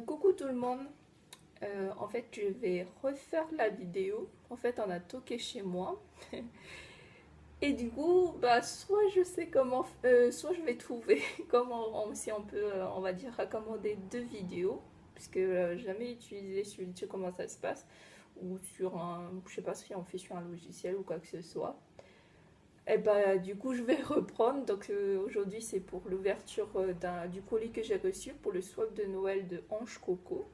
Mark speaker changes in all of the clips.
Speaker 1: Coucou tout le monde. En fait, je vais refaire la vidéo. En fait, on a toqué chez moi. Et du coup, bah, soit je sais comment, soit je vais trouver comment, si on peut, on va dire, raccommoder deux vidéos. Puisque jamais utilisé sur YouTube comment ça se passe. Ou sur un, je sais pas si on fait sur un logiciel ou quoi que ce soit. Et bah, du coup, je vais reprendre. Donc, aujourd'hui, c'est pour l'ouverture du colis que j'ai reçu pour le swap de Noël de Ange Coco.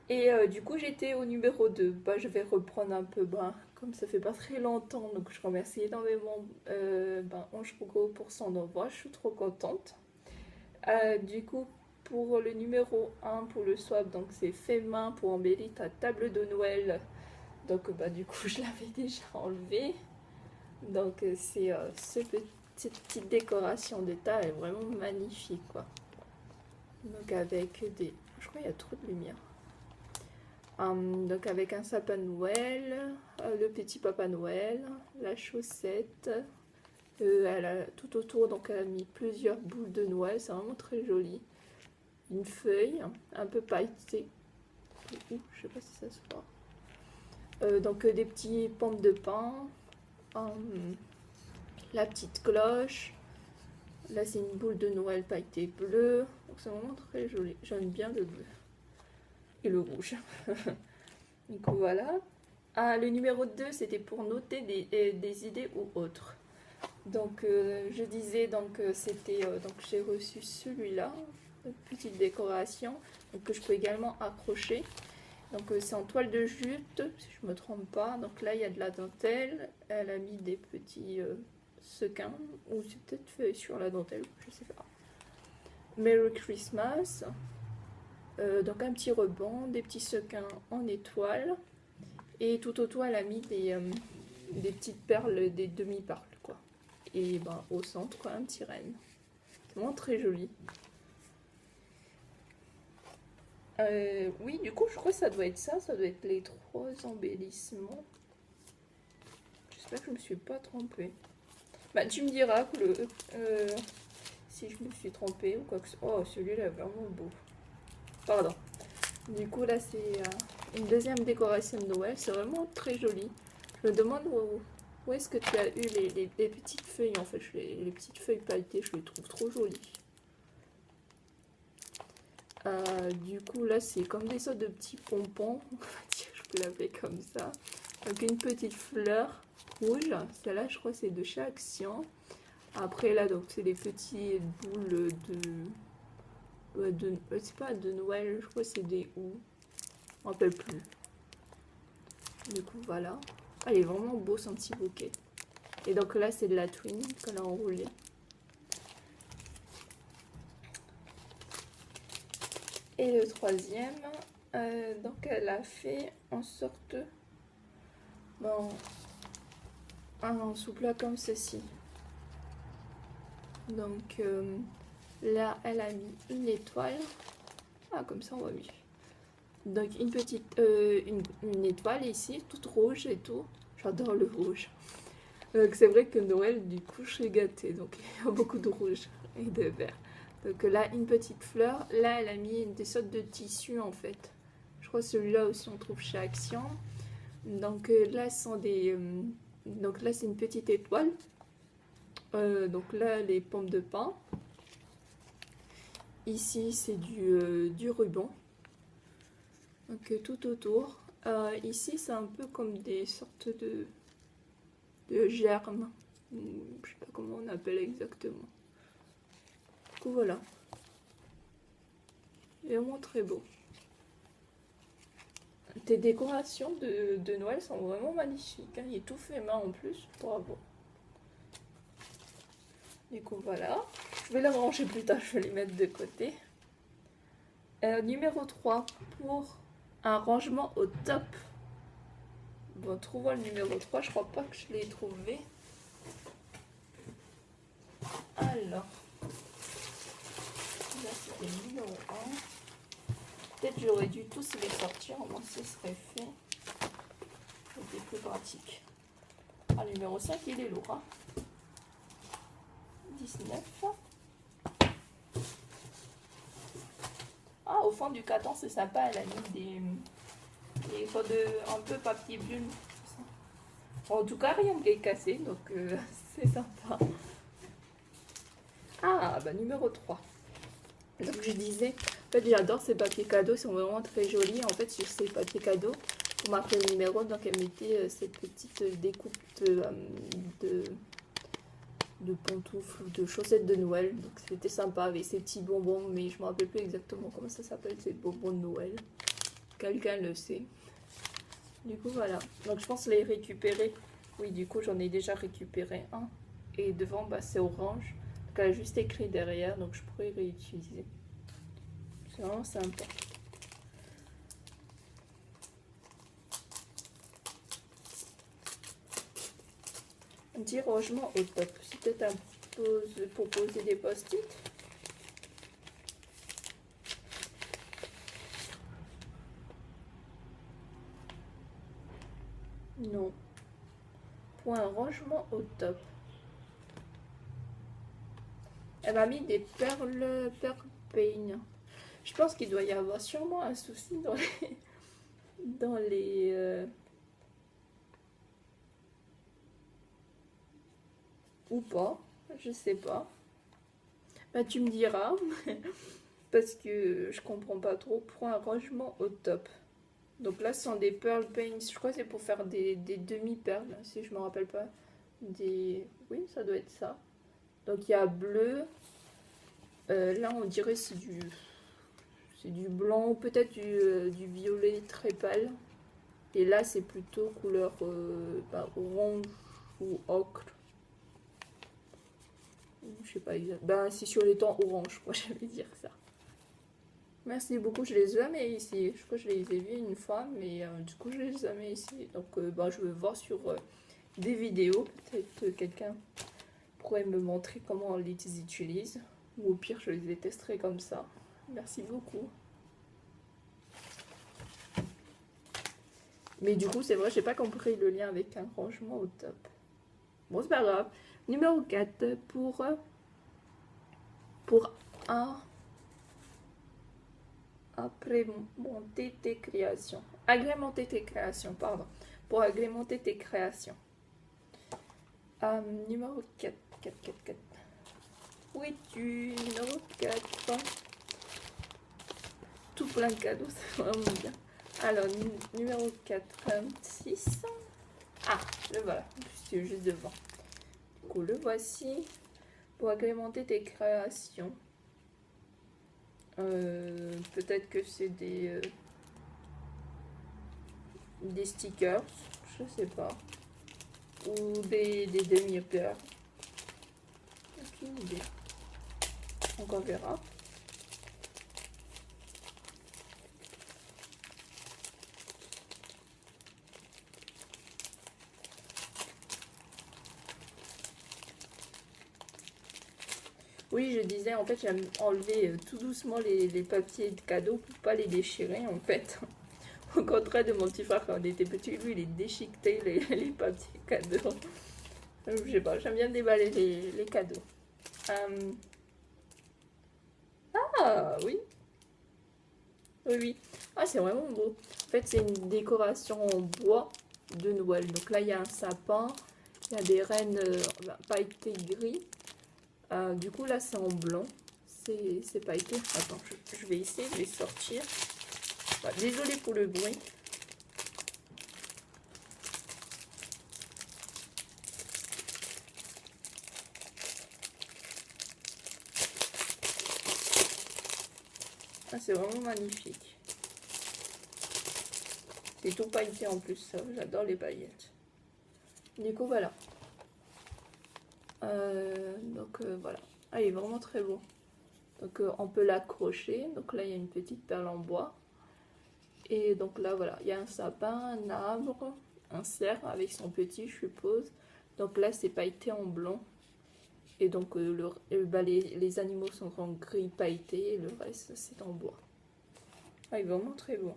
Speaker 1: Et du coup, j'étais au numéro 2. Bah, je vais reprendre un peu, bah, comme ça fait pas très longtemps. Donc, je remercie énormément Ange Coco pour son envoi. Je suis trop contente. Du coup, pour le numéro 1, pour le swap, donc c'est fait main pour embellir ta table de Noël. Donc, bah, du coup, je l'avais déjà enlevé. Donc c'est cette petite décoration d'état est vraiment magnifique quoi. Donc avec des... Je crois qu'il y a trop de lumière. Donc avec un sapin de Noël, le petit Papa Noël, la chaussette. Tout autour, donc elle a mis plusieurs boules de Noël, c'est vraiment très joli. Une feuille, un peu pailletée. Je sais pas si ça se voit. Donc des petits pommes de pain. La petite cloche. Là, c'est une boule de Noël pailletée bleue. Donc, c'est vraiment très joli. J'aime bien le bleu. Et le rouge. Donc, voilà. Le numéro 2, c'était pour noter des idées ou autres. Donc, je disais, donc, donc j'ai reçu celui-là. Une petite décoration. Donc, que je peux également accrocher. Donc, c'est en toile de jute, si je ne me trompe pas. Donc, là, il y a de la dentelle. Elle a mis des petits... sequin, ou c'est peut-être fait sur la dentelle, je sais pas. Merry Christmas. Donc un petit ruban, des petits sequins en étoile. Et tout autour, elle a mis des petites perles, des demi-perles, quoi. Et ben, au centre, un petit renne. C'est vraiment très joli. Oui, du coup, je crois que ça doit être ça. Ça doit être les 3 embellissements. J'espère que je me suis pas trompée. Bah, tu me diras que si je me suis trompée ou quoi que ce soit. Oh, celui-là est vraiment beau. Pardon. Du coup, là, c'est une deuxième décoration de Noël. C'est vraiment très joli. Je me demande où est-ce que tu as eu les petites feuilles, en fait. Les petites feuilles pailletées, je les trouve trop jolies. Du coup, là, c'est comme des sortes de petits pompons. On va dire, je peux l'appeler comme ça. Donc, une petite fleur rouge. Celle-là, je crois, c'est de chez Action. Après, là, donc, c'est des petites boules c'est pas de Noël, je crois que c'est des houes. Je me rappelle plus. Du coup, voilà. Ah, il est vraiment beau son petit bouquet. Et donc là, c'est de la twine qu'on a enroulée. Et le troisième, donc elle a fait en sorte, bon, un sous-plat comme ceci. Donc là, elle a mis une étoile. Ah, comme ça, on voit mieux. Donc une petite, une étoile ici, toute rouge et tout. J'adore le rouge. Donc c'est vrai que Noël, du coup, je suis gâtée. Donc il y a beaucoup de rouge et de vert. Donc là, une petite fleur. Là, elle a mis des sortes de tissus en fait. Je crois que celui-là aussi, on trouve chez Action. Donc là, ce sont donc là, c'est une petite étoile. Donc là, les pommes de pin. Ici, c'est du ruban. Donc tout autour. Ici, c'est un peu comme des sortes de germes. Je sais pas comment on appelle exactement. Du coup, voilà. Vraiment très beau. Tes décorations de Noël sont vraiment magnifiques. Hein. Il est tout fait main en plus. Bravo. Du coup, voilà. Je vais les ranger plus tard. Je vais les mettre de côté. Numéro 3. Pour un rangement au top. Bon, trouvons le numéro 3. Je crois pas que je l'ai trouvé. Alors. Là, c'était le numéro 1. Peut-être j'aurais dû tous les sortir. Au moins, ce serait fait. C'était plus pratique. Ah, le numéro 5, il est lourd. Hein. 19. au fond du carton, c'est sympa, elle a mis des sortes de un peu papier bulle. En tout cas, rien qui est cassé, donc c'est sympa. Ah, bah numéro 3. Donc je disais, en fait j'adore ces papiers cadeaux, ils sont vraiment très jolis. En fait sur ces papiers cadeaux, pour marquer le numéro, donc elle mettait cette petite découpe de, de pantoufles ou de chaussettes de Noël. Donc c'était sympa avec ces petits bonbons, mais je me rappelle plus exactement comment ça s'appelle, ces bonbons de Noël. Quelqu'un le sait. Du coup voilà, donc je pense les récupérer. Oui, du coup j'en ai déjà récupéré un. Et devant bah, c'est orange. Donc elle a juste écrit derrière, donc je pourrais réutiliser. C'est vraiment sympa. Un petit rangement au top. C'est peut-être pour poser des post-it. Non. Pour un rangement au top. Elle m'a mis des perles pain. Je pense qu'il doit y avoir sûrement un souci dans les ou pas, je sais pas. Bah tu me diras parce que je comprends pas trop pour un rangement au top. Donc là ce sont des pearl paints, je crois que c'est pour faire des demi-perles si je me rappelle pas. Oui, ça doit être ça. Donc il y a bleu. Là on dirait c'est du blanc, peut-être du violet très pâle. Et là c'est plutôt couleur orange ou ocre. Je sais pas exactement. Ben, c'est sur les tons orange, quoi, je vais dire ça. Merci beaucoup, je les ai jamais essayés. Je crois que je les ai vus une fois, mais du coup, je les ai jamais essayés. Donc, ben, je vais voir sur des vidéos. Peut-être quelqu'un pourrait me montrer comment on les utilise. Ou au pire, je les testerai comme ça. Merci beaucoup. Mais du coup, c'est vrai, j'ai pas compris le lien avec un rangement au top. Bon, c'est pas grave. Numéro 4 pour un agrémenter tes créations. Agrémenter tes créations, pardon. Pour agrémenter tes créations. Numéro 4. Où es-tu? Numéro 4. Tout plein de cadeaux, c'est vraiment bien. Alors, numéro 4. 6. Ah, le voilà. C'est juste devant. Du coup, le voici. Pour agrémenter tes créations. Peut-être que c'est des stickers, je sais pas, ou des demi-heures. Aucune idée. Donc on verra. Oui, je disais, en fait, j'aime enlever tout doucement les papiers de cadeaux pour pas les déchirer, en fait. Au contraire de mon petit frère quand on était petit, lui, il déchiquetait les papiers cadeaux. Je sais pas, j'aime bien déballer les cadeaux. Ah, oui. Oui. Ah, c'est vraiment beau. En fait, c'est une décoration en bois de Noël. Donc là, il y a un sapin, il y a des rennes pailletées gris. Du coup, là, c'est en blanc. C'est pailleté. Attends, je vais essayer de les sortir. Désolée pour le bruit. Ah, c'est vraiment magnifique. C'est tout pailleté en plus, ça. J'adore les paillettes. Du coup, voilà. Voilà. Ah, il est vraiment très beau. Donc, on peut l'accrocher. Donc là, il y a une petite perle en bois. Et donc là, voilà. Il y a un sapin, un arbre, un cerf avec son petit, je suppose. Donc là, c'est pailleté en blanc. Et donc, les animaux sont en gris pailleté. Et le reste, c'est en bois. Ah, il est vraiment très beau.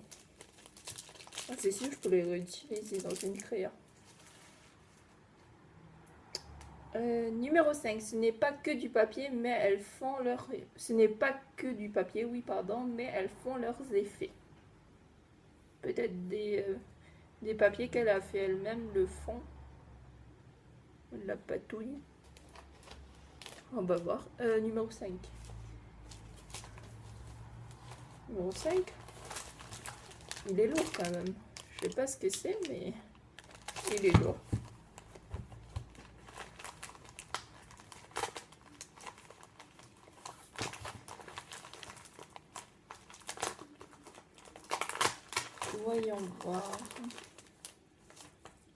Speaker 1: Ah, c'est sûr, je peux les réutiliser dans une créa. Numéro 5, ce n'est pas que du papier, mais elles font leur... Ce n'est pas que du papier, oui, pardon, mais elles font leurs effets. Peut-être des papiers qu'elle a fait elle-même le font. La patouille. On va voir. Numéro 5. Numéro 5. Il est lourd quand même. Je sais pas ce que c'est, mais il est lourd. Voyons voir.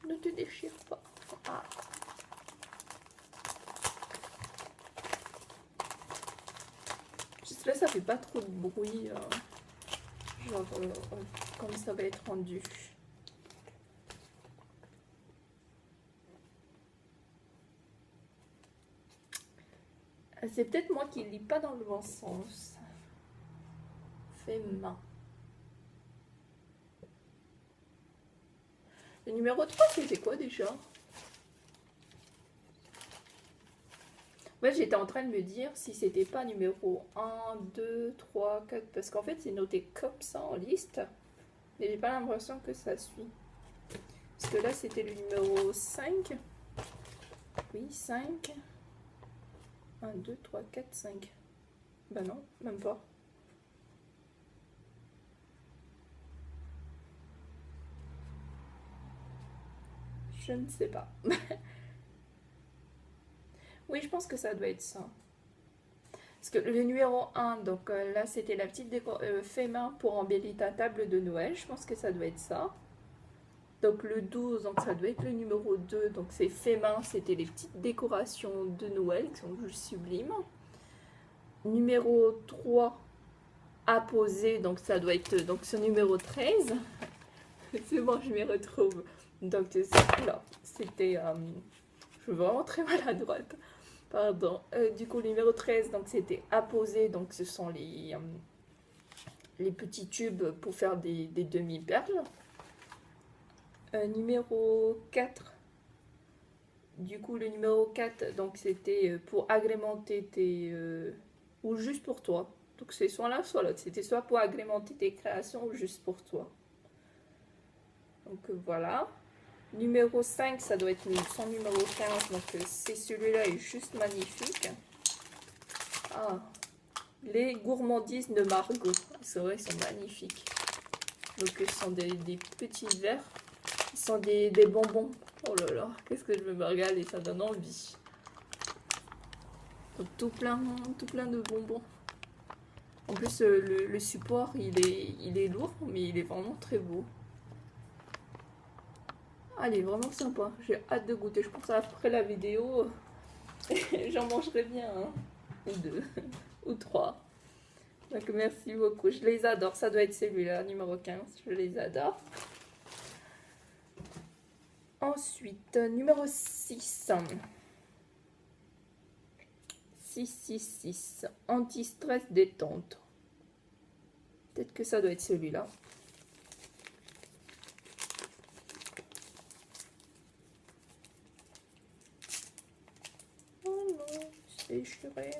Speaker 1: Ne te déchire pas. Ah. J'espère que ça fait pas trop de bruit. Genre, comme ça va être rendu. C'est peut-être moi qui lis pas dans le bon sens. Fait main. Le numéro 3, c'était quoi déjà? Ouais, j'étais en train de me dire si c'était pas numéro 1, 2, 3, 4. Parce qu'en fait, c'est noté comme ça en liste. Mais j'ai pas l'impression que ça suit. Parce que là, c'était le numéro 5. Oui, 5. 1, 2, 3, 4, 5. Bah non, même pas. Je ne sais pas. Oui, je pense que ça doit être ça. Parce que le numéro 1, donc là, c'était la petite fait main pour embellir ta table de Noël. Je pense que ça doit être ça. Donc le 12, donc ça doit être le numéro 2. Donc c'est fait main, c'était les petites décorations de Noël qui sont juste sublimes. Numéro 3, apposé, donc ça doit être donc ce numéro 13. C'est bon, je m'y retrouve. Donc là, c'était... je suis vraiment très maladroite. Pardon. Du coup, le numéro 13, donc c'était apposé. Donc ce sont les petits tubes pour faire des demi-perles. Numéro 4. Du coup, le numéro 4, donc c'était pour agrémenter tes... ou juste pour toi. Donc c'est soit l'un, soit l'autre. C'était soit pour agrémenter tes créations ou juste pour toi. Donc voilà. Numéro 5, ça doit être son numéro 15. Donc c'est celui-là, est juste magnifique. Ah, les gourmandises de Margot. C'est vrai, ils sont magnifiques. Donc ce sont des petits verres. Ce sont des bonbons. Oh là là, qu'est-ce que je veux me regarder, ça donne envie. Donc tout plein de bonbons. En plus, le support, il est lourd, mais il est vraiment très beau. Ah, il est vraiment sympa. J'ai hâte de goûter. Je pense après la vidéo, j'en mangerai bien un, ou deux, ou trois. Donc merci beaucoup. Je les adore. Ça doit être celui-là, numéro 15. Je les adore. Ensuite, numéro 6. 6. Anti-stress détente. Peut-être que ça doit être celui-là. Oh non, c'est déchiré.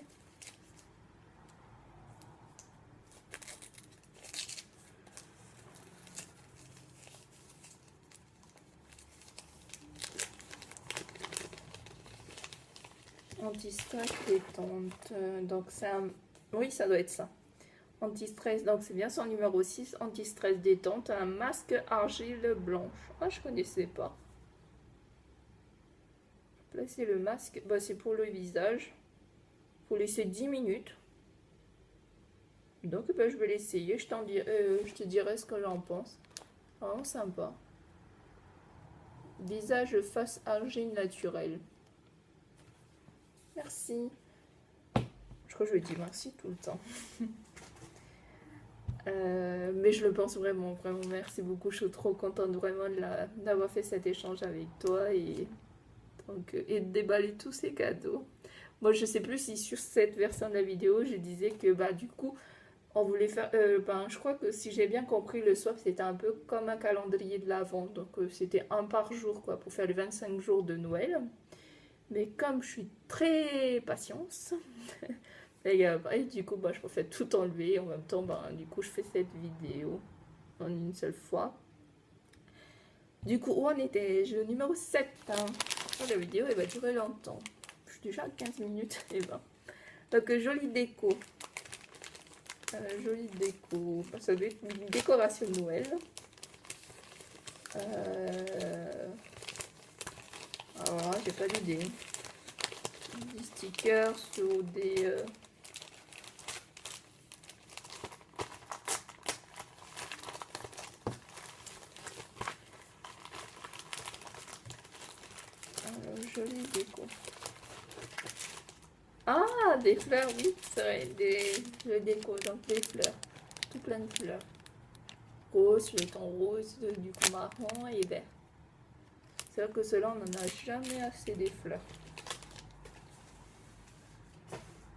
Speaker 1: Anti-stress détente. Donc c'est un... Oui, ça doit être ça. Anti-stress, donc c'est bien son numéro 6. Anti-stress détente. Un masque argile blanche. Ah, je connaissais pas. Placer le masque. Bah, c'est pour le visage. Faut laisser 10 minutes. Donc bah, je vais l'essayer. Je te dirai ce que j'en pense. Vraiment sympa. Visage face argile naturel. Merci. Je crois que je lui dis merci tout le temps. Mais je le pense vraiment merci beaucoup. Je suis trop contente vraiment d'avoir fait cet échange avec toi et de déballer tous ces cadeaux. Moi, je sais plus si sur cette version de la vidéo, je disais que bah du coup, on voulait faire... je crois que si j'ai bien compris, le swap, c'était un peu comme un calendrier de l'Avent. Donc, c'était un par jour, quoi, pour faire les 25 jours de Noël. Mais comme je suis très patience, et après, du coup, bah, je préfère tout enlever. En même temps, bah, du coup, je fais cette vidéo en une seule fois. Du coup, où on était? Je numéro 7. Hein. La vidéo, elle va durer longtemps. Je suis déjà à 15 minutes. Et ben. Donc, jolie déco. Jolie déco. Ça doit être une décoration de Noël. Alors, j'ai pas d'idée. Des stickers sur des... jolie déco. Ah, des fleurs, oui, c'est vrai. Des déco, donc des fleurs. Tout plein de fleurs. Rose, le ton rose, du coup marron et vert. C'est vrai que cela on n'en a jamais assez des fleurs.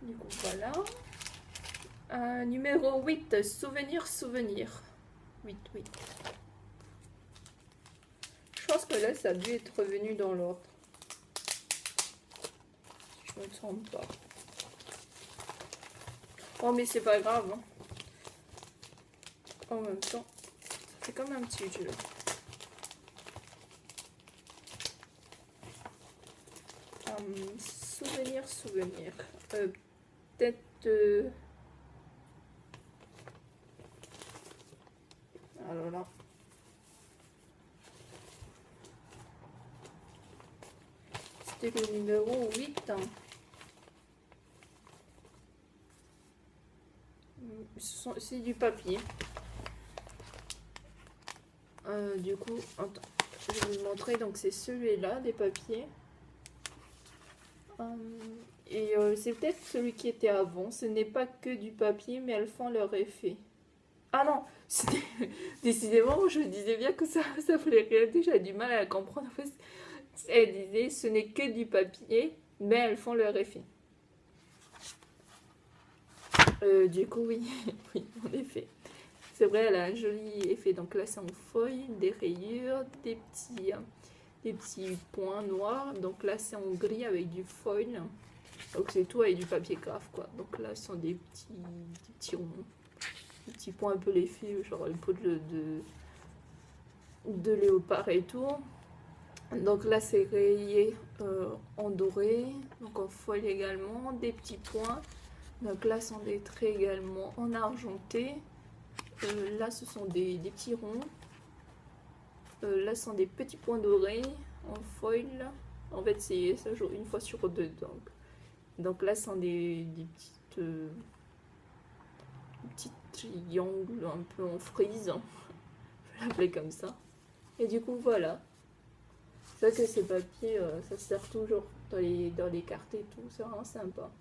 Speaker 1: Du coup, voilà. Numéro 8, souvenir, souvenir. 8, 8. Je pense que là, ça a dû être revenu dans l'ordre. Je me trompe pas. Oh, mais c'est pas grave. Hein. En même temps, c'est comme un petit jeu. Souvenir, souvenir. Peut-être... Alors là. C'était le numéro 8. Hein. C'est du papier. Du coup, attends, je vais vous montrer. Donc, c'est celui-là, des papiers. Et c'est peut-être celui qui était avant. Ce n'est pas que du papier, mais elles font leur effet. Ah non, décidément, je disais bien que ça voulait rien dire. J'ai du mal à comprendre. En fait, elle disait ce n'est que du papier, mais elles font leur effet. Du coup, oui, oui, en effet. C'est vrai, elle a un joli effet. Donc là, c'est en feuille, des rayures, des petits points noirs. Donc là, c'est en gris avec du foil. Donc c'est tout avec du papier graphe, quoi. Donc là, ce sont des petits ronds. Des petits points un peu l'effet, genre une peau de léopard et tout. Donc là, c'est rayé en doré. Donc en foil également. Des petits points. Donc là, ce sont des traits également en argenté. Là, ce sont des petits ronds. Là, ce sont des petits points dorés en foil. En fait, ça joue une fois sur deux. Donc là, ce sont des petits triangles un peu en frise. Je vais l'appeler comme ça. Et du coup, voilà. C'est vrai que ces papiers, ça sert toujours dans les cartes et tout. C'est vraiment sympa.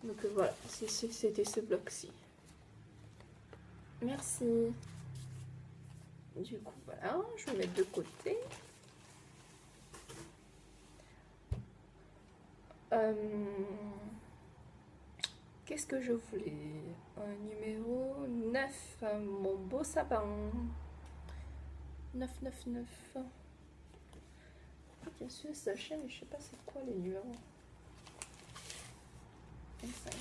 Speaker 1: Donc voilà, c'était ce bloc-ci. Merci. Du coup, voilà, je vais mettre de côté. Qu'est-ce que je voulais? Numéro 9, mon beau sapin. 999. Bien sûr, sachet, mais je sais pas c'est quoi les numéros. 25,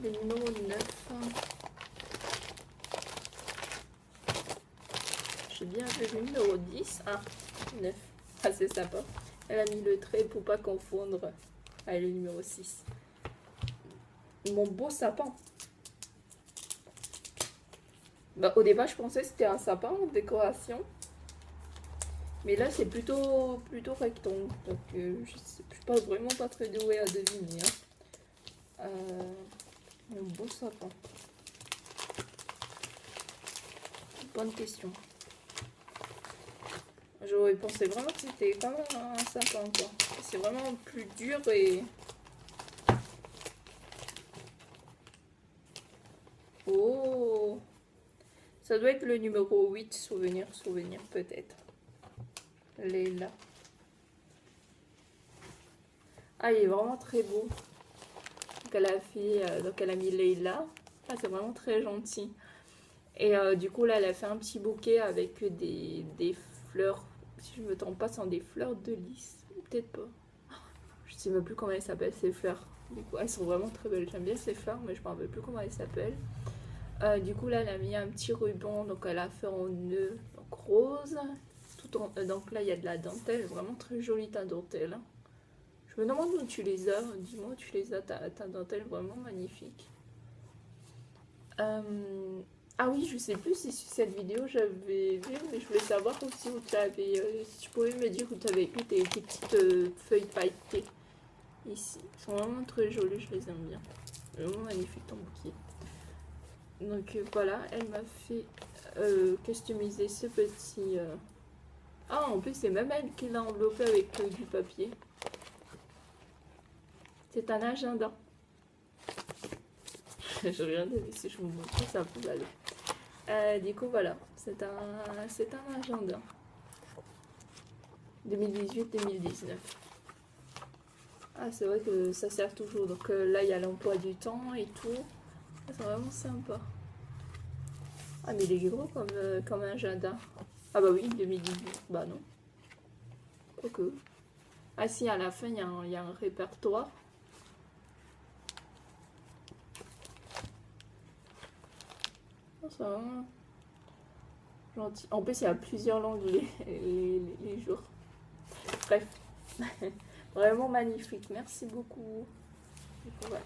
Speaker 1: les numéros 9. J'ai bien vu le numéro 10. Ah, 9. Ah, c'est sympa. Elle a mis le trait pour pas confondre avec le numéro 6. Mon beau sapin. Bah, au départ, je pensais que c'était un sapin en décoration. Mais là, c'est plutôt rectangle. Donc, je suis vraiment pas très douée à deviner. Hein. Mon beau sapin. Bonne question. J'aurais pensé vraiment que c'était comme un sapin, quoi. C'est vraiment plus dur et... Oh! Ça doit être le numéro 8, souvenir, souvenir, peut-être. Leila. Ah, il est vraiment très beau. Donc, elle a mis Leila. Ah, c'est vraiment très gentil. Et du coup, là, elle a fait un petit bouquet avec des fleurs si je me trompe pas, sont des fleurs de lys. Peut-être pas. Je sais même plus comment elles s'appellent ces fleurs. Du coup, elles sont vraiment très belles. J'aime bien ces fleurs, mais je ne me rappelle plus comment elles s'appellent. Du coup, là, elle a mis un petit ruban. Donc, elle a fait en nœud donc, rose. Donc là, il y a de la dentelle. Vraiment très jolie ta dentelle. Je me demande où tu les as. Dis-moi où tu les as. Ta dentelle vraiment magnifique. Ah oui, je sais plus si sur cette vidéo j'avais vu, mais je voulais savoir aussi où tu avais. Si tu pouvais me dire où tu avais eu tes petites feuilles pailletées ici. Elles sont vraiment très jolies, je les aime bien. Vraiment magnifique ton bouquet. Donc voilà, elle m'a fait customiser ce petit. Ah, en plus, c'est même elle qui l'a enveloppé avec du papier. C'est un agenda. Je regardais si je vous montre ça plus belle. Du coup, voilà, c'est un agenda 2018-2019. Ah, c'est vrai que ça sert toujours. Donc là, il y a l'emploi du temps et tout. Ah, c'est vraiment sympa. Ah, mais il est gros comme un agenda. Ah bah oui, 2018. Bah non. Ok. Ah si, à la fin, il y a un répertoire. Oh, c'est vraiment gentil. En plus, il y a plusieurs langues les jours. Bref. Vraiment magnifique. Merci beaucoup. Voilà.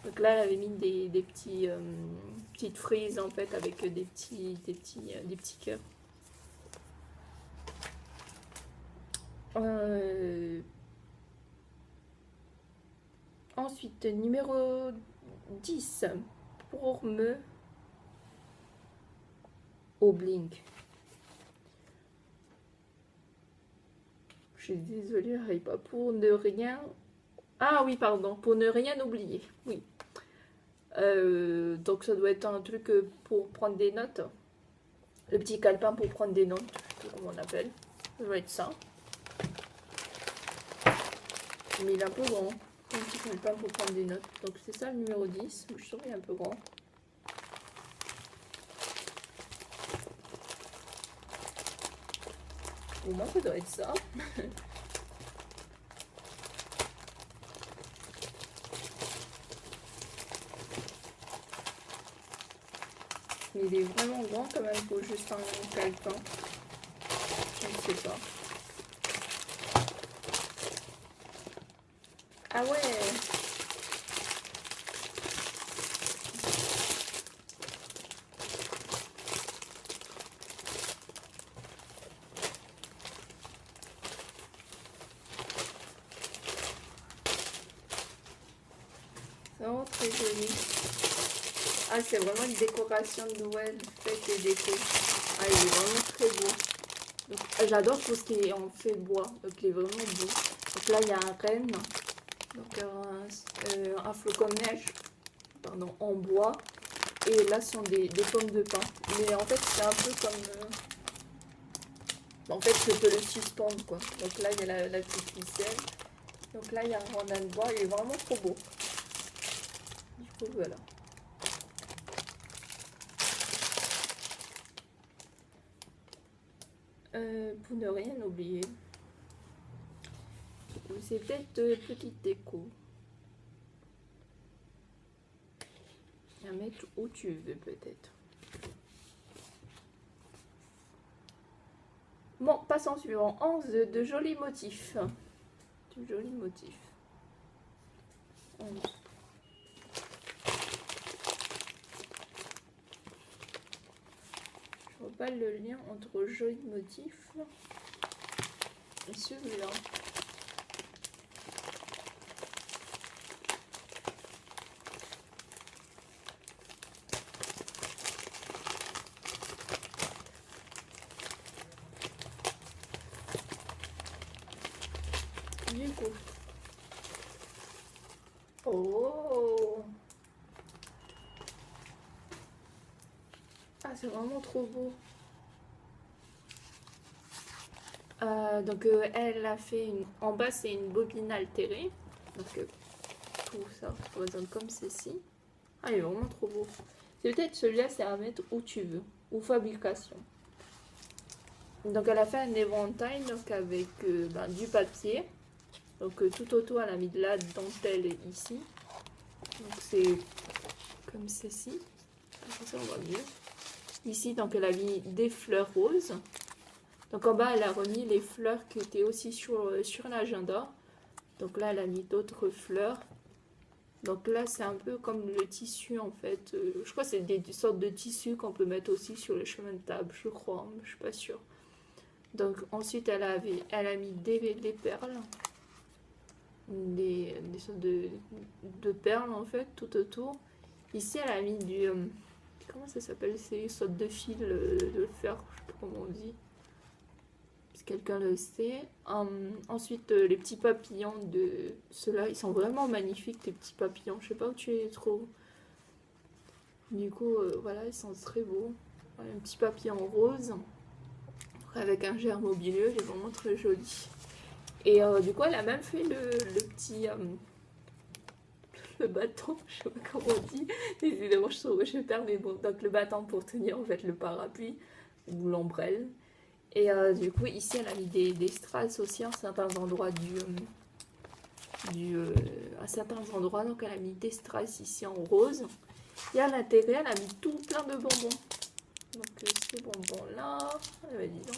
Speaker 1: Donc là, elle avait mis des petites frises en fait avec des petits cœurs. Ensuite, numéro 10. Pour me au blink. Je suis désolée, j'arrive pas. Pour ne rien... Ah oui, pardon. Pour ne rien oublier. Oui. Donc ça doit être un truc pour prendre des notes. Le petit calepin pour prendre des notes. Je sais pas comment on appelle. Ça doit être ça. Mais il est un peu grand. Un petit calepin pour prendre des notes. Donc c'est ça le numéro 10. Je trouve qu'il est un peu grand. Au moins ça doit être ça. Mais il est vraiment grand quand même pour juste un calepin. Je ne sais pas. Ah ouais. C'est vraiment très joli. Ah, c'est vraiment une décoration de Noël faite et déco. Ah, il est vraiment très beau. J'adore tout ce qui est en fait bois. Donc, il est vraiment beau. Donc là, il y a un renne. Donc, un flocon de neige. Pardon, en bois. Et là, ce sont des pommes de pin. Mais en fait, c'est un peu comme... En fait, je peux le suspendre, quoi. Donc là, il y a la petite ficelle. Donc là, il y a un rondin de bois. Il est vraiment trop beau. Du coup, voilà. Pour ne rien oublier. C'est peut-être petite déco. À mettre où tu veux, peut-être. Bon, passons suivant. 11 de jolis motifs. De jolis motifs. 11. Je vois pas le lien entre jolis motifs et celui-là. Du coup. Oh! Ah, c'est vraiment trop beau. Donc elle a fait en bas c'est une bobine altérée. Donc tout ça représente comme ceci. Ah, il est vraiment trop beau. C'est peut-être celui-là, c'est à mettre où tu veux. Ou fabrication. Donc elle a fait un éventail donc avec du papier. Donc tout autour elle a mis de la dentelle ici. Donc c'est comme ceci. Comme ça on voit mieux. Ici donc elle a mis des fleurs roses. Donc en bas elle a remis les fleurs qui étaient aussi sur l'agenda. Donc là elle a mis d'autres fleurs. Donc là c'est un peu comme le tissu en fait. Je crois que c'est des sortes de tissus qu'on peut mettre aussi sur le chemin de table, je crois, mais je suis pas sûre. Donc ensuite elle a mis des perles, des sortes de perles en fait tout autour. Ici elle a mis comment ça s'appelle, ces sortes de fils de fer, je sais pas comment on dit, si quelqu'un le sait. Ensuite les petits papillons de ceux-là, ils sont vraiment magnifiques tes petits papillons, je sais pas où tu les trouves. Du coup voilà, ils sont très beaux. Un petit papillon rose avec un germe au milieu, il est vraiment très joli. Et du coup, elle a même fait le petit le bâton, je sais pas comment on dit. Évidemment, je perds mes mots. Donc, le bâton pour tenir en fait le parapluie ou l'ombrelle. Et du coup, ici, elle a mis des strass aussi à certains endroits à certains endroits. Donc, elle a mis des strass ici en rose. Et à l'intérieur, elle a mis tout plein de bonbons. Donc, ces bonbons-là, dis donc.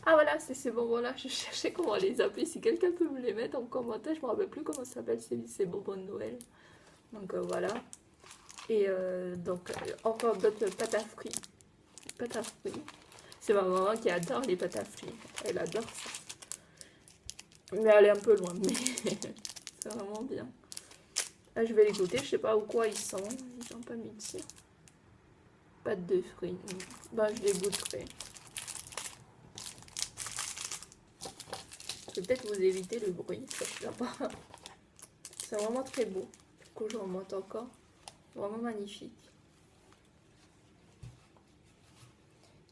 Speaker 1: Ah voilà, c'est ces bonbons-là, je cherchais comment les appeler. Si quelqu'un peut me les mettre en commentaire, je me rappelle plus comment ça s'appelle ces bonbons de Noël. Donc voilà. Et encore d'autres pâtes à fruits. Pâtes à fruits. C'est ma maman qui adore les pâtes à fruits. Elle adore ça. Mais elle est un peu loin, mais c'est vraiment bien. Là, je vais les goûter, je sais pas où quoi ils sont. Ils n'ont pas mis dessus. Pâtes de fruits. Ben, je les goûterai. Je vais peut-être vous éviter le bruit, ça je sais pas. C'est vraiment très beau. Du coup, je remonte encore. Vraiment magnifique.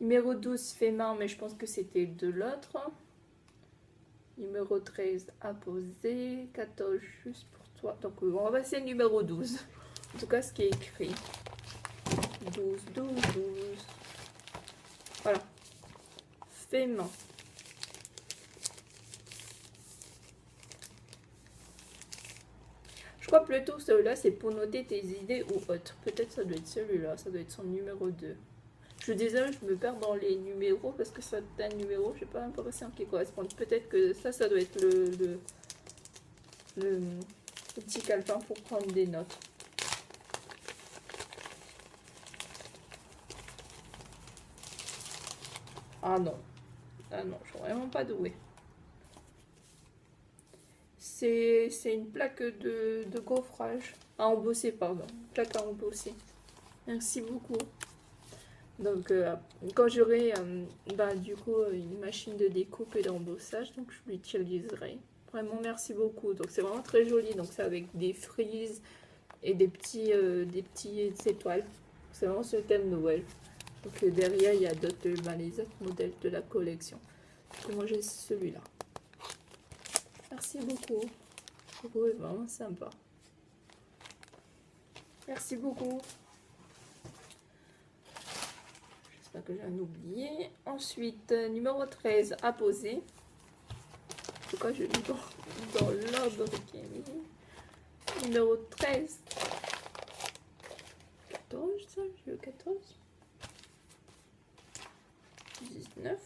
Speaker 1: Numéro 12 fait main, mais je pense que c'était de l'autre. Numéro 13 à poser. 14 juste pour toi. Donc on va passer numéro 12. En tout cas, ce qui est écrit. 12, 12, 12. Voilà. Fait main. Je crois plutôt celui-là, c'est pour noter tes idées ou autres. Peut-être ça doit être celui-là, ça doit être son numéro 2. Je suis désolée, je me perds dans les numéros parce que certains numéros, je n'ai pas l'impression qu'ils correspondent. Peut-être que ça doit être le petit calepin pour prendre des notes. Ah non, je suis vraiment pas douée. C'est une plaque de gaufrage. À embosser, pardon. Plaque à embosser. Merci beaucoup. Donc, quand j'aurai du coup une machine de découpe et d'embossage, donc je l'utiliserai. Vraiment, merci beaucoup. Donc, c'est vraiment très joli. Donc, c'est avec des frises et des petits étoiles. C'est vraiment ce thème Noël. Donc, derrière, il y a d'autres, les autres modèles de la collection. Donc, moi, j'ai celui-là. Merci beaucoup. C'est vraiment sympa. Merci beaucoup. J'espère que j'ai un oublié. Ensuite, numéro 13 à poser. En tout cas, je lis dans l'ordre qui est mis. Numéro 13. 14, ça, j'ai le 14. 19.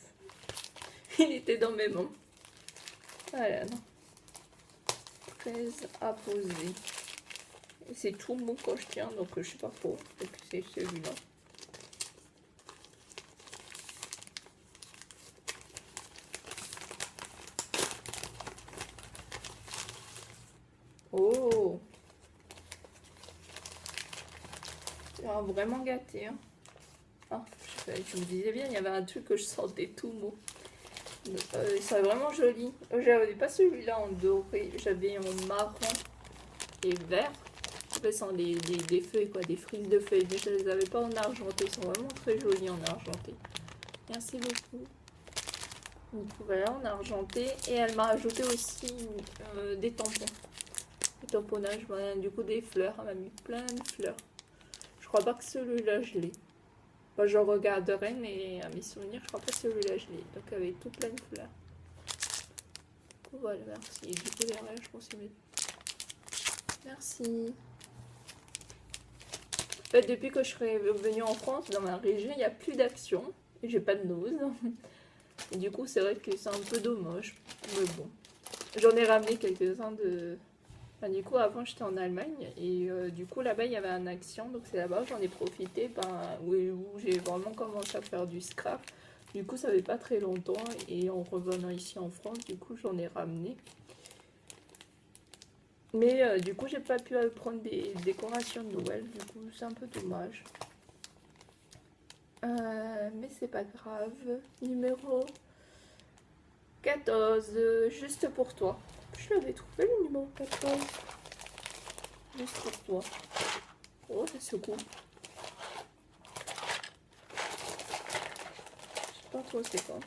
Speaker 1: Il était dans mes mains. Voilà, non. 13 à poser. Et c'est tout mou quand je tiens, donc je sais pas trop. Donc c'est celui-là. Oh! C'est vraiment gâté. Hein. Ah, je me disais bien, il y avait un truc que je sentais tout mou. C'est vraiment joli. J'avais pas celui-là en doré, j'avais en marron et vert. Ce sont des feuilles, quoi, des frises de feuilles, mais je les avais pas en argenté. Ils sont vraiment très jolis en argenté. Merci beaucoup. Donc voilà, en argenté. Et elle m'a rajouté aussi des tampons. Des tamponnages, voilà, du coup des fleurs. Elle m'a mis plein de fleurs. Je crois pas que celui-là je l'ai. Bon, je regarderai, mais à mes souvenirs, je crois pas que celui-là je l'ai. Donc avec tout plein de couleurs. Voilà, merci. Et du coup, derrière, je pense que merci. En fait, depuis que je suis revenue en France, dans ma région, il n'y a plus d'action. Et j'ai pas de nose. Et du coup, c'est vrai que c'est un peu dommage. Mais bon. J'en ai ramené quelques-uns de... Enfin, du coup, avant, j'étais en Allemagne. Et du coup, là-bas, il y avait un action. Donc, c'est là-bas que j'en ai profité. Où j'ai vraiment commencé à faire du scrap. Du coup, ça fait pas très longtemps. Et en revenant ici en France, du coup, j'en ai ramené. Mais du coup, j'ai pas pu prendre des décorations de Noël. Du coup, c'est un peu dommage. Mais c'est pas grave. Numéro 14, juste pour toi. Je l'avais trouvé le numéro 14. Juste pour toi. Oh, ça secoue. Je sais pas trop c'est quoi.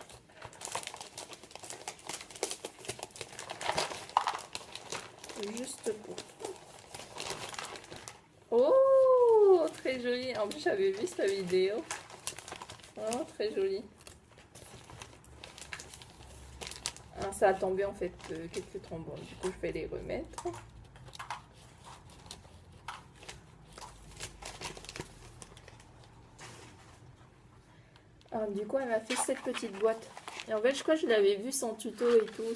Speaker 1: Juste pour toi. Oh, très joli. En plus, j'avais vu cette vidéo. Oh, très joli. Alors, ça a tombé en fait quelques trombones. Du coup, je vais les remettre. Alors, du coup, elle m'a fait cette petite boîte. Et en fait, je crois que je l'avais vu son tuto et tout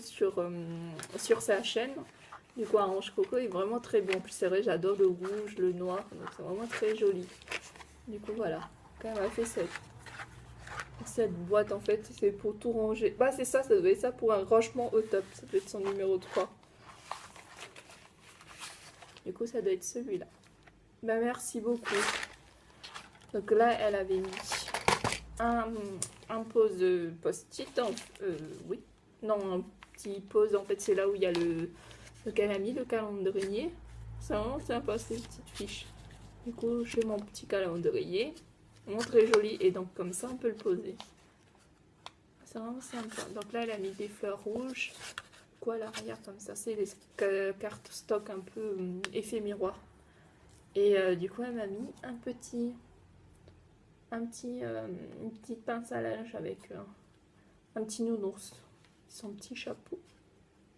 Speaker 1: sur sa chaîne. Du coup, Orange Coco est vraiment très bon. En plus, c'est vrai, j'adore le rouge, le noir. Donc, c'est vraiment très joli. Du coup, voilà. Donc, elle m'a fait cette boîte, en fait. C'est pour tout ranger. Bah, c'est ça, ça doit être ça pour un rangement au top. Ça doit être son numéro 3. Du coup, ça doit être celui-là. Bah, merci beaucoup. Donc là, elle avait mis un pose post-it. Oui. Non, un petit pose. En fait, c'est là où il y a qu'elle a mis, le calendrier. C'est vraiment sympa, ces petites fiches. Du coup, je fais mon petit calendrier. Vraiment très joli. Et donc, comme ça, on peut le poser. C'est vraiment sympa. Donc là, elle a mis des fleurs rouges. Quoi à l'arrière, comme ça. C'est les cartes stock un peu effet miroir. Et du coup, elle m'a mis une petite pince à linge avec un petit nounours. Son petit chapeau.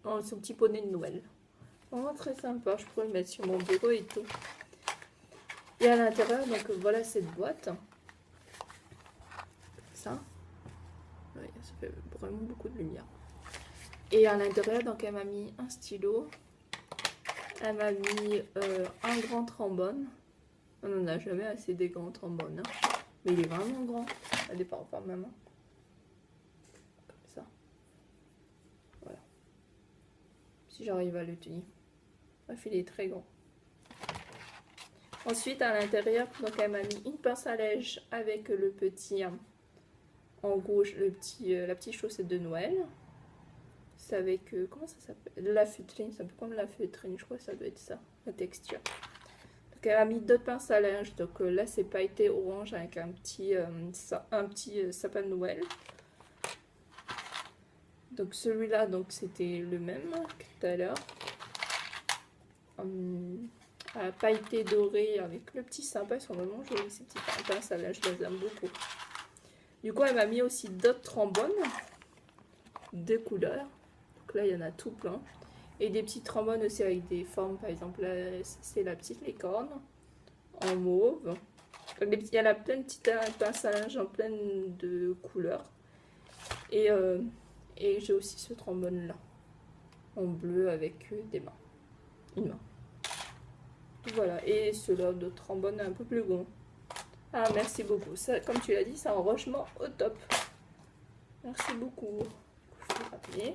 Speaker 1: Oh, son petit bonnet de Noël. Vraiment très sympa. Je pourrais le mettre sur mon bureau et tout. Et à l'intérieur, donc voilà cette boîte. Comme ça. Ouais, ça fait vraiment beaucoup de lumière. Et à l'intérieur, donc elle m'a mis un stylo. Elle m'a mis un grand trombone. On n'en a jamais assez des grands trombones. Hein. Mais il est vraiment grand. Ça dépend pas maman. Comme ça. Voilà. Si j'arrive à le tenir. Bref, il est très grand. Ensuite, à l'intérieur, donc elle m'a mis une pince à linge avec le petit, en rouge, la petite chaussette de Noël. C'est avec, comment ça s'appelle? La feutrine, c'est un peu comme la feutrine, je crois que ça doit être ça, la texture. Donc elle a mis d'autres pinces à linge, donc là c'est pailleté orange avec un petit sapin de Noël. Donc celui-là, donc c'était le même que tout à l'heure. Pailleté doré avec le petit sapin, ils sont vraiment jolis ces petits pinces à linge, je les aime beaucoup. Du coup elle m'a mis aussi d'autres trombones de couleurs. Donc là il y en a tout plein. Et des petits trombones aussi avec des formes, par exemple là c'est la petite licorne en mauve. Il y en a plein de petites pinces à linge en plein de couleurs. Et j'ai aussi ce trombone là en bleu avec des mains. Une main. Voilà, et ceux-là de trombone un peu plus gros. Ah, merci beaucoup. Ça, comme tu l'as dit, c'est un rangement au top. Merci beaucoup. Je vais rappeler.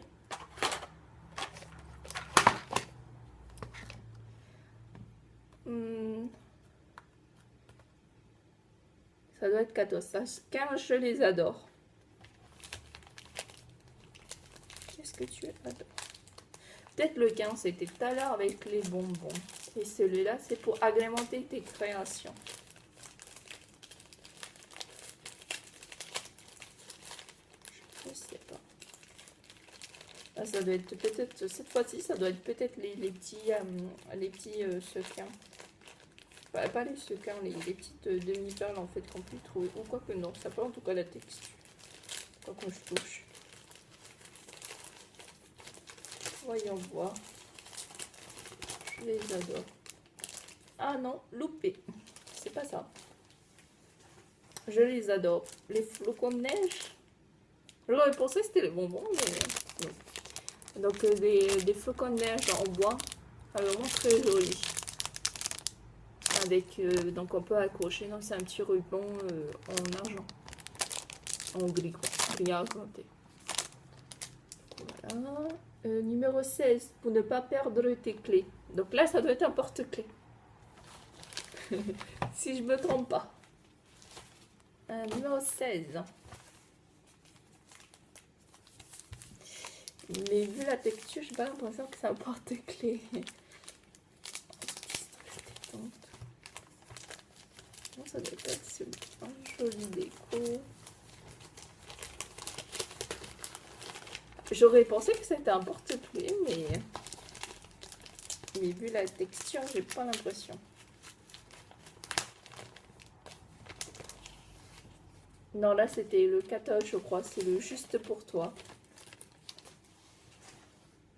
Speaker 1: Ça doit être 14. Ça, 15, je les adore. Qu'est-ce que tu adores? Peut-être le 15, c'était tout à l'heure avec les bonbons. Et celui-là, c'est pour agrémenter tes créations. Je sais pas. Ah, ça doit être peut-être, cette fois-ci, ça doit être peut-être les petits sequins. pas les sequins, les petites demi-perles en fait qu'on peut trouver. Ou quoi que non, ça peut en tout cas la texture. Quoi qu'on je touche. Voyons voir. Je les adore. Ah non, loupé. C'est pas ça. Je les adore. Les flocons de neige. J'aurais pensé que c'était les bonbons, mais non. Donc des flocons de neige en bois. Vraiment très joli. Avec, donc on peut accrocher. Donc c'est un petit ruban en argent. En gris quoi. Gris argenté. Voilà. Numéro 16. Pour ne pas perdre tes clés. Donc là ça doit être un porte-clés. Si je me trompe pas. Numéro 16. Mais vu la texture, j'ai pas l'impression que c'est un porte-clés. Non, ça doit pas être un joli déco. J'aurais pensé que c'était un porte-clés, mais vu la texture, j'ai pas l'impression. Non, là c'était le 14, je crois. C'est le juste pour toi.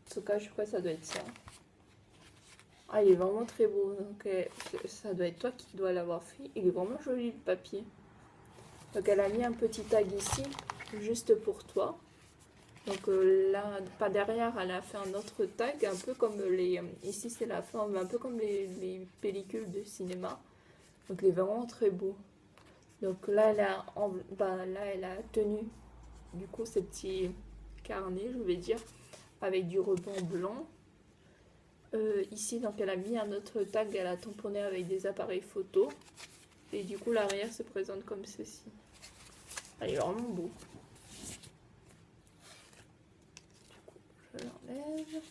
Speaker 1: En tout cas, je crois que ça doit être ça. Ah, il est vraiment très beau. Donc, ça doit être toi qui dois l'avoir fait. Il est vraiment joli le papier. Donc, elle a mis un petit tag ici, juste pour toi. Donc là, pas derrière, elle a fait un autre tag, un peu comme les... Ici, c'est la forme, un peu comme les pellicules de cinéma. Donc, il est vraiment très beau. Donc là, elle a tenu, du coup, ce petit carnet, je vais dire, avec du ruban blanc. Ici, donc, elle a mis un autre tag, elle a tamponné avec des appareils photo. Et du coup, l'arrière se présente comme ceci. Ah, il est vraiment beau. Je l'enlève. Du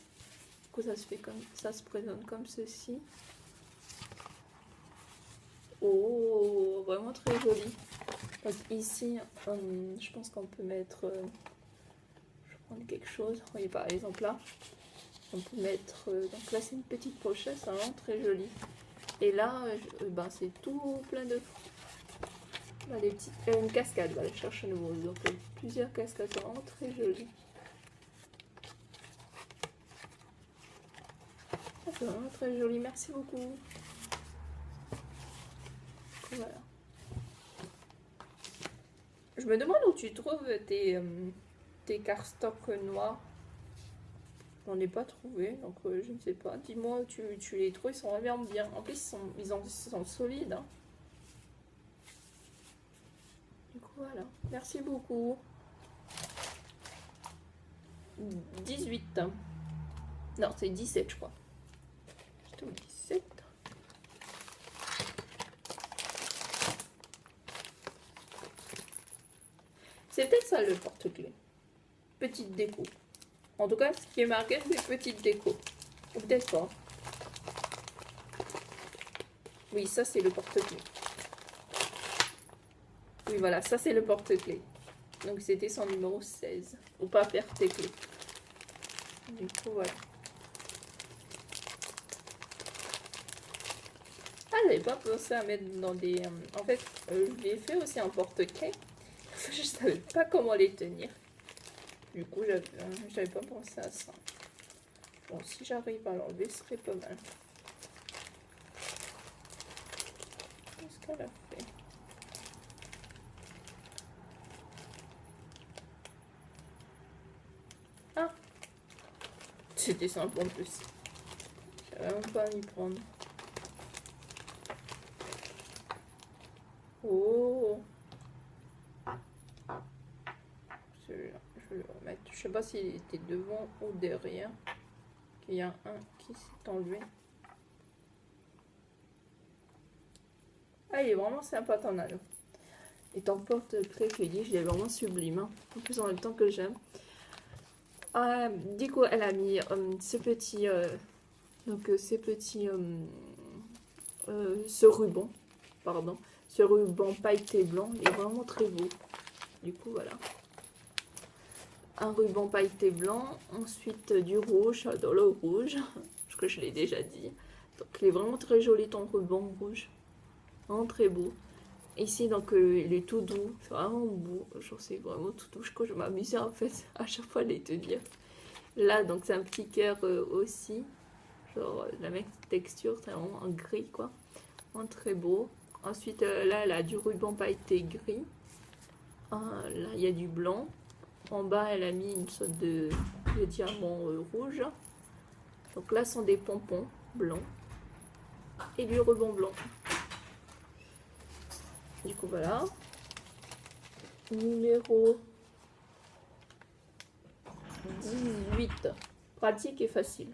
Speaker 1: coup, ça se présente comme ceci. Oh, vraiment très joli. Donc ici, je pense qu'on peut mettre... je vais prendre quelque chose. Oui, par exemple là, on peut mettre... donc là, c'est une petite pochette, c'est vraiment très joli. Et là, c'est tout plein de... Là, des petites... une cascade, voilà, je cherche à nouveau. Donc plusieurs cascades, c'est vraiment très joli. C'est vraiment très joli, merci beaucoup. Voilà. Je me demande où tu trouves tes cardstocks noirs. On n'est pas trouvé, donc je ne sais pas. Dis-moi où tu les trouves, ils sont vraiment bien. En plus, ils sont solides. Hein. Du coup, voilà. Merci beaucoup. 18. Non, c'est 17, je crois. Je trouve 17. C'est peut-être ça le porte-clés. Petite déco. En tout cas, ce qui est marqué, c'est petite déco. Ou peut-être pas. Oui, ça c'est le porte-clés. Oui, voilà, ça c'est le porte-clés. Donc c'était son numéro 16. Ou pas perdre tes clés. Du coup, voilà. Ah, j'avais pas pensé à mettre dans des... en fait, je l'ai fait aussi en porte-clés. Je savais pas comment les tenir. Du coup, j'avais pas pensé à ça. Bon, si j'arrive à l'enlever, ce serait pas mal. Qu'est-ce qu'elle a fait? Ah! C'était simple en plus. J'avais même pas à m'y prendre. Oh! Celui-là, je vais le remettre. Je sais pas s'il était devant ou derrière. Il y a un qui s'est enlevé. Ah, il est vraiment sympa ton anneau. Et ton porte-clés que je l'ai vraiment sublime. Hein. En plus, en même temps que j'aime. Du coup, elle a mis ce petit... ce ruban. Pardon. Ce ruban pailleté blanc. Il est vraiment très beau. Du coup, voilà. Un ruban pailleté blanc. Ensuite, du rouge dans le rouge. Parce que je l'ai déjà dit. Donc il est vraiment très joli ton ruban rouge. Vraiment très beau. Ici, donc, il est tout doux. C'est vraiment beau. Genre, c'est vraiment tout doux. Je m'amusais en fait à chaque fois à les tenir. Là, donc, c'est un petit cœur aussi. Genre, la même texture, c'est vraiment en gris, quoi. Vraiment très beau. Ensuite, là, elle a du ruban pailleté gris. Là, il y a du blanc. En bas, elle a mis une sorte de diamant rouge. Donc là, ce sont des pompons blancs. Et du ruban blanc. Du coup, voilà. Numéro 18. Pratique et facile.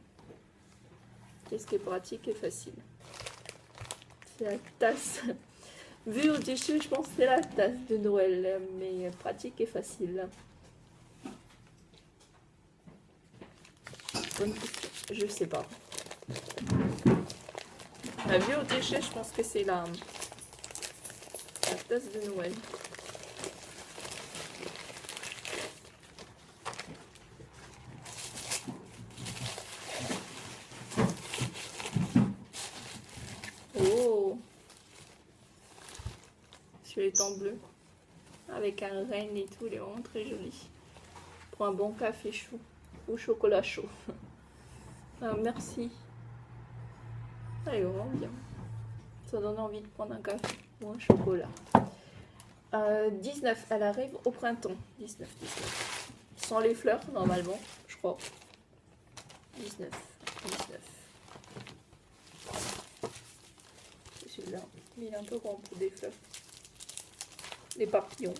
Speaker 1: Qu'est-ce qui est pratique et facile? C'est la tasse. Vu au-dessus, je pense que c'est la tasse de Noël. Mais pratique et facile. Bonne question. Je sais pas. La vue au déchet, je pense que c'est la tasse de Noël. Oh, celui-là est en bleu. Avec un renne et tout, il est vraiment très joli. Pour un bon café chaud ou chocolat chaud. Ah, merci. Elle est vraiment bien. Ça donne envie de prendre un café ou un chocolat. 19, elle arrive au printemps. 19. Sans les fleurs, normalement, je crois. 19. C'est celui-là. Mais il est un peu grand pour des fleurs. Des papillons.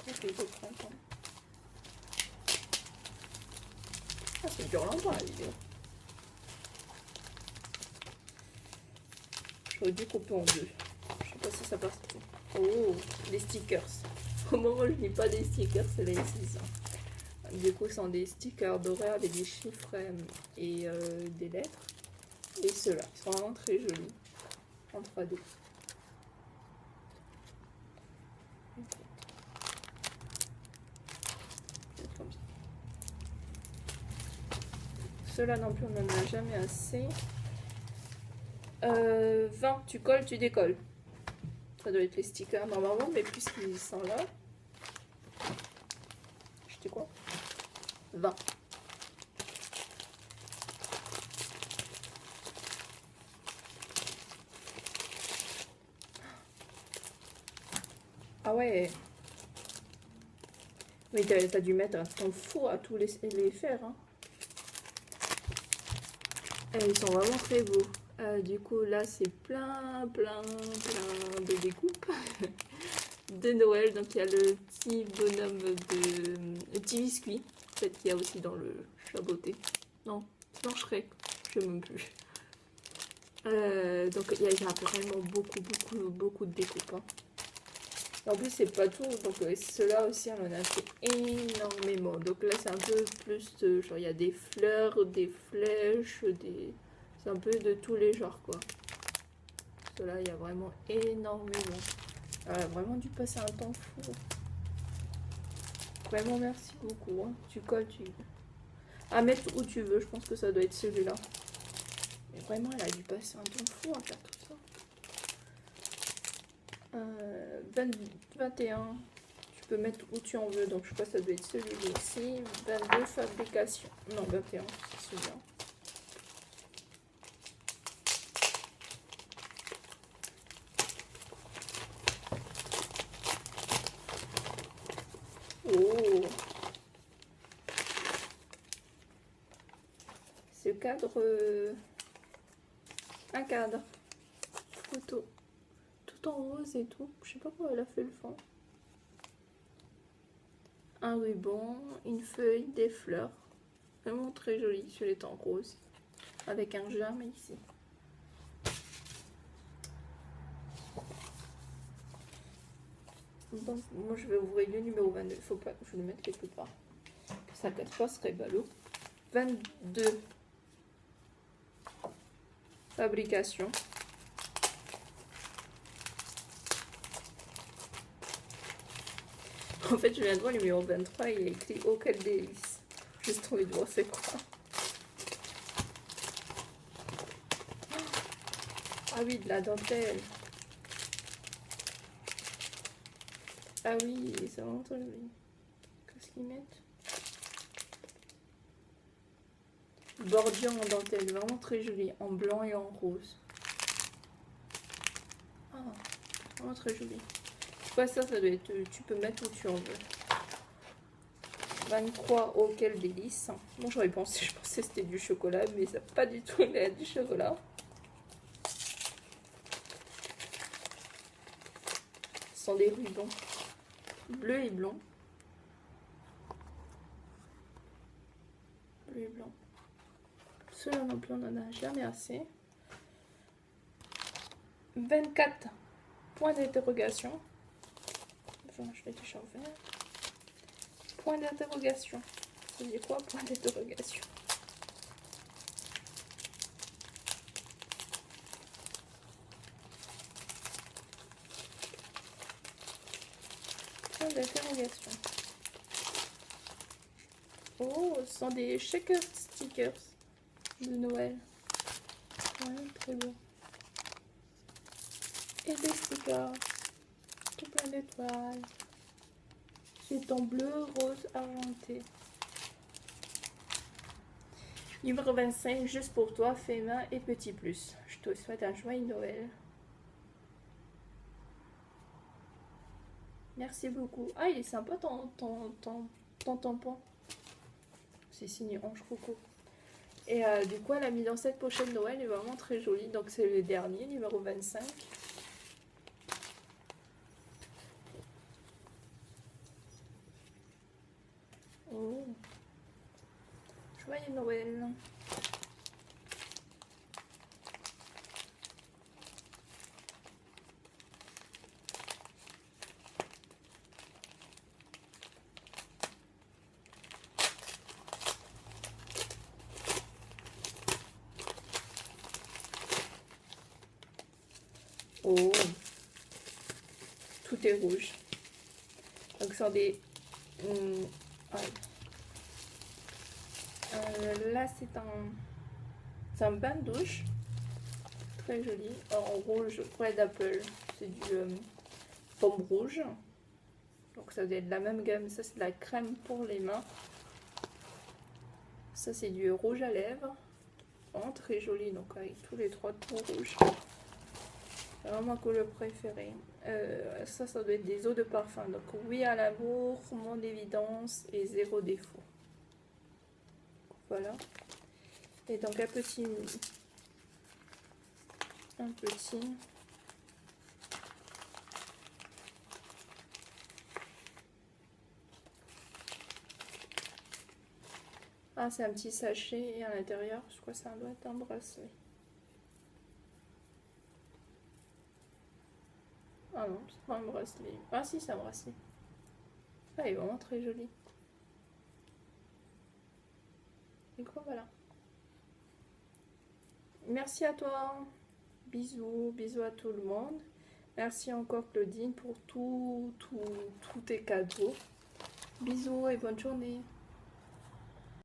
Speaker 1: Arrive au printemps. Ah, c'est dur longtemps la vidéo. J'aurais dû couper en deux. Je sais pas si ça passe. Oh, des stickers. Au moment où je n'ai pas des stickers, c'est les 6 ans. Du coup, ce sont des stickers dorés avec des chiffres et des lettres. Et ceux-là, ils sont vraiment très jolis. En 3D. Ceux-là non plus, on n'en a jamais assez. 20, tu colles, tu décolles. Ça doit être les stickers normalement, mais puisqu'ils sont là. J'étais quoi? 20. Ah ouais. Mais t'as dû mettre un temps fou à tous les faire. Hein. Et ils sont vraiment très beaux. Du coup, là, c'est plein de découpes de Noël. Donc, il y a le petit bonhomme le petit biscuit. En fait, qu'il y a aussi dans le chaboté. Non, Blanche-Rec, je ne sais même plus. Donc, il y a vraiment beaucoup de découpes. Hein. En plus, c'est pas tout. Donc, ceux-là aussi, on en a fait énormément. Donc là, c'est un peu plus de, genre, il y a des fleurs, des flèches, c'est un peu de tous les genres, quoi. Ceux-là, il y a vraiment énormément. Vraiment dû passer un temps fou. Vraiment, merci beaucoup. Hein. Tu colles, à mettre où tu veux. Je pense que ça doit être celui-là. Mais vraiment, elle a dû passer un temps fou à faire tout ça. 21, tu peux mettre où tu en veux, donc je crois que ça doit être celui-ci. 22, fabrication. Non, 21, c'est celui-là. Oh, ce cadre, un cadre photo. En rose et tout. Je sais pas pourquoi elle a fait le fond. Un ruban, une feuille, des fleurs. Vraiment très joli. Celui-là est en rose. Avec un germe ici. Donc, moi je vais ouvrir le numéro 22. Faut pas, je vais le mettre quelque part. Que ça casse pas, ce serait ballot. 22. Fabrication. En fait, je viens de voir le numéro 23 et il y a écrit « Oh, quel délice !» Juste envie de voir c'est quoi. Ah oui, de la dentelle. Ah oui, c'est vraiment très joli. Qu'est-ce qu'ils mettent? Bordure en dentelle, vraiment très joli, en blanc et en rose. Ah, vraiment très joli. Quoi, ça doit être, tu peux mettre où tu en veux. 23, oh quel délice. Bon, j'aurais pensé, je pensais que c'était du chocolat, mais ça n'a pas du tout l'air du chocolat. Ce sont des rubans bleu et blanc. Bleu et blanc. Ceux-là non plus, on n'en a jamais assez. 24 points d'interrogation. Enfin, je l'ai déjà ouvert. Point d'interrogation. Ça dit quoi, point d'interrogation? Point d'interrogation. Oh, ce sont des shaker stickers de Noël. Ouais, très beau. Et des stickers. Tout plein d'étoiles. C'est en bleu, rose, argenté. Numéro 25, juste pour toi, Fema et Petit Plus. Je te souhaite un joyeux Noël. Merci beaucoup. Ah, il est sympa ton tampon. C'est signé Ange Coco. Et du coup, elle a mis dans cette pochette Noël, elle est vraiment très jolie. Donc c'est le dernier, numéro 25. Oh. Joyeux Noël. Oh. Tout est rouge. Donc ce sont des... là c'est un bain de douche. Très joli. En rouge, Red Apple. C'est du pomme rouge. Donc ça doit être de la même gamme. Ça c'est de la crème pour les mains. Ça c'est du rouge à lèvres. Vraiment très joli. Donc avec tous les trois tons rouges. C'est vraiment ma couleur préférée. Ça doit être des eaux de parfum. Donc oui à l'amour, mon évidence et zéro défaut. Voilà. Et donc un petit. Ah, c'est un petit sachet et à l'intérieur, je crois que ça doit être un bracelet. Ah non, c'est pas un bracelet. Ah si, c'est un bracelet. Ah, il est vraiment très joli. Et quoi, voilà. Merci à toi. Bisous, bisous à tout le monde. Merci encore Claudine pour tous tes cadeaux. Bisous et bonne journée.